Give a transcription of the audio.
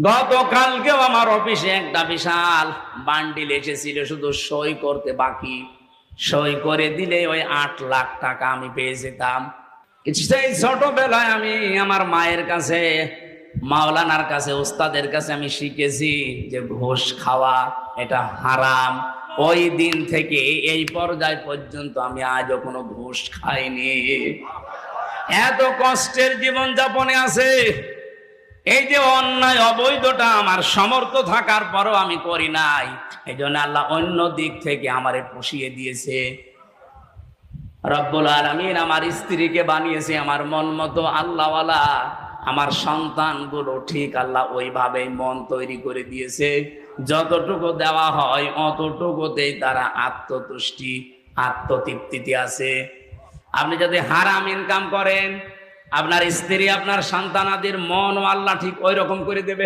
গতকালকেও আমার অফিসে একটা বিশাল বান্ডিল এসেছিল, শুধু সই করতে বাকি। সই করে দিলে ওই 8 লাখ টাকা আমি পেয়ে যেতাম। সেই ছোটবেলায় আমি আমার মায়ের কাছে, মাওলানার কাছে, ওস্তাদের কাছে আমি শিখেছি যে ঘুষ খাওয়া এটা হারাম। ওই দিন থেকে এই পর্যায় পর্যন্ত আমি আজও কোনো ঘুষ খাইনি। এত কষ্টের জীবন যাপনে আছে, এই যে অন্যায় অবৈধটা আমার সামর্থ্য থাকার পরও আমি করি নাই। এই জন্য আল্লাহ অন্য দিক থেকে আমারে পুষিয়ে দিয়েছে। রব্বুল আলামিন আমার স্ত্রীকে বানিয়েছে আমার মন মতো আল্লাহওয়ালা, আমার সন্তানগুলো ঠিক আল্লাহ ওইভাবেই মন তৈরি করে দিয়েছে। যতটুকু দেওয়া হয় অতটুকুতেই তারা আত্মতুষ্টি, আত্মতৃপ্তিতে আছে। আপনি যদি হারাম ইনকাম করেন, আপনার স্ত্রী, আপনার সন্তানাদের মন ও আল্লাহ ঠিক ওই রকম করে দেবে।